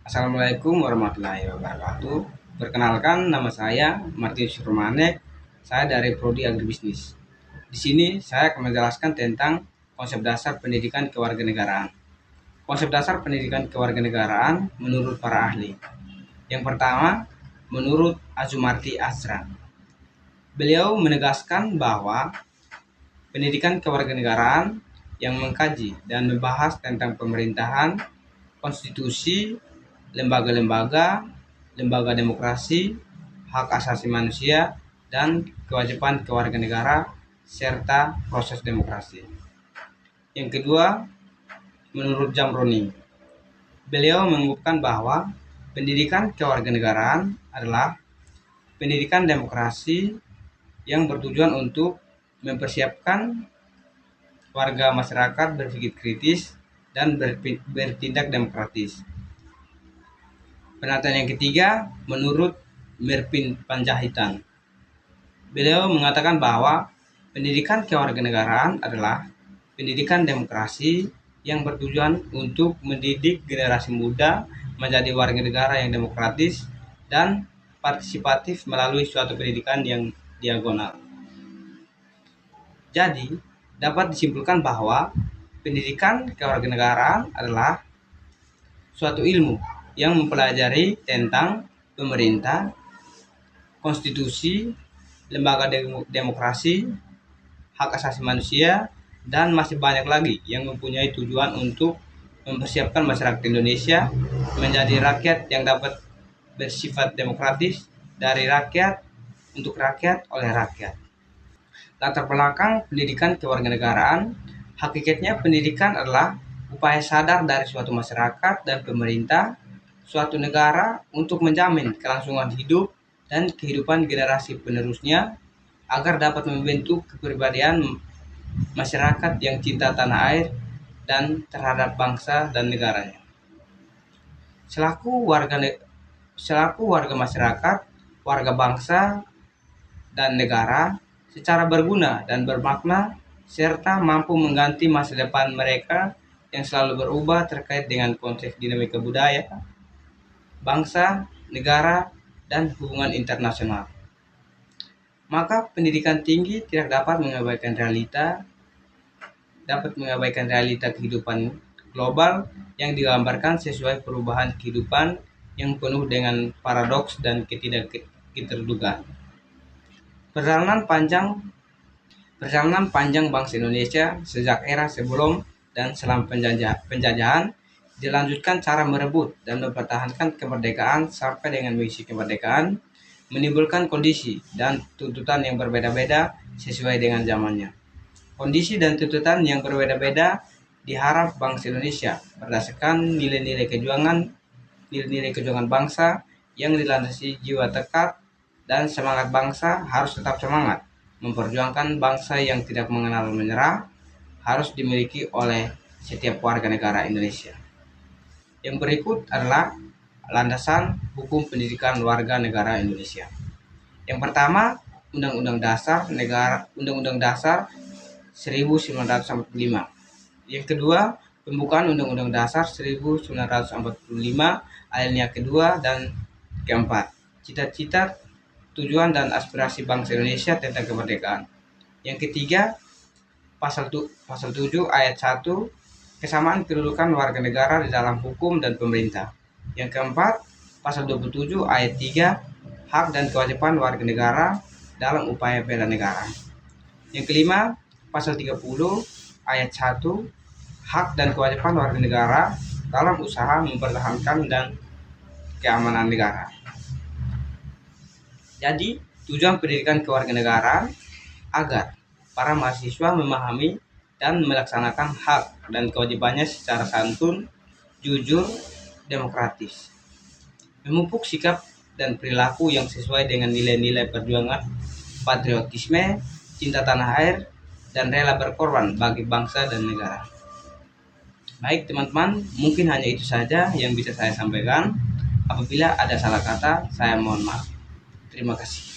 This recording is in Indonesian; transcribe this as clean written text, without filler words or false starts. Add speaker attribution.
Speaker 1: Assalamualaikum warahmatullahi wabarakatuh. Perkenalkan, nama saya Martinus Romanek. Saya dari Prodi Agribisnis. Di sini saya akan menjelaskan tentang konsep dasar pendidikan kewarganegaraan. Konsep dasar pendidikan kewarganegaraan menurut para ahli. Yang pertama, menurut Azumardi Azra. Beliau menegaskan bahwa pendidikan kewarganegaraan yang mengkaji dan membahas tentang pemerintahan, konstitusi, lembaga-lembaga, lembaga demokrasi, hak asasi manusia, dan kewajiban kewarganegara serta proses demokrasi. Yang kedua, menurut Jamroni, beliau mengungkapkan bahwa pendidikan kewarganegaraan adalah pendidikan demokrasi yang bertujuan untuk mempersiapkan warga masyarakat berpikir kritis dan bertindak demokratis. Penelitian yang ketiga, menurut Merpin Panjaitan, beliau mengatakan bahwa pendidikan kewarganegaraan adalah pendidikan demokrasi yang bertujuan untuk mendidik generasi muda menjadi warga negara yang demokratis dan partisipatif melalui suatu pendidikan yang diagonal. Jadi, dapat disimpulkan bahwa pendidikan kewarganegaraan adalah suatu ilmu yang mempelajari tentang pemerintah, konstitusi, lembaga demokrasi, hak asasi manusia, dan masih banyak lagi yang mempunyai tujuan untuk mempersiapkan masyarakat Indonesia menjadi rakyat yang dapat bersifat demokratis, dari rakyat, untuk rakyat, oleh rakyat. Latar belakang pendidikan kewarganegaraan, hakikatnya pendidikan adalah upaya sadar dari suatu masyarakat dan pemerintah, suatu negara untuk menjamin kelangsungan hidup dan kehidupan generasi penerusnya agar dapat membentuk kepribadian masyarakat yang cinta tanah air dan terhadap bangsa dan negaranya. Selaku warga masyarakat, warga bangsa dan negara secara berguna dan bermakna serta mampu mengganti masa depan mereka yang selalu berubah terkait dengan konteks dinamika budaya, bangsa, negara, dan hubungan internasional. Maka pendidikan tinggi tidak dapat mengabaikan realita kehidupan global yang digambarkan sesuai perubahan kehidupan yang penuh dengan paradoks dan ketidakterdugaan. Perjalanan panjang bangsa Indonesia sejak era sebelum dan selama penjajahan dilanjutkan cara merebut dan mempertahankan kemerdekaan sampai dengan mengisi kemerdekaan, menimbulkan kondisi dan tuntutan yang berbeda-beda sesuai dengan zamannya. Kondisi dan tuntutan yang berbeda-beda diharap bangsa Indonesia berdasarkan nilai-nilai kejuangan bangsa yang dilandasi jiwa tekad dan semangat bangsa harus tetap semangat memperjuangkan bangsa yang tidak mengenal menyerah harus dimiliki oleh setiap warga negara Indonesia. Yang berikut adalah landasan hukum pendidikan warga negara Indonesia. Yang pertama, Undang-Undang Dasar 1945. Yang kedua, pembukaan Undang-Undang Dasar 1945 alinea kedua dan keempat, cita-cita, tujuan dan aspirasi bangsa Indonesia tentang kemerdekaan. Yang ketiga, pasal 7 ayat 1, kesamaan kedudukan warga negara di dalam hukum dan pemerintah. Yang keempat, pasal 27 ayat 3, hak dan kewajiban warga negara dalam upaya bela negara. Yang kelima, pasal 30 ayat 1, hak dan kewajiban warga negara dalam usaha mempertahankan dan keamanan negara. Jadi, tujuan pendidikan kewarganegaraan agar para mahasiswa memahami dan melaksanakan hak dan kewajibannya secara santun, jujur, demokratis, memupuk sikap dan perilaku yang sesuai dengan nilai-nilai perjuangan, patriotisme, cinta tanah air, dan rela berkorban bagi bangsa dan negara. Baik teman-teman, mungkin hanya itu saja yang bisa saya sampaikan. Apabila ada salah kata, saya mohon maaf. Terima kasih.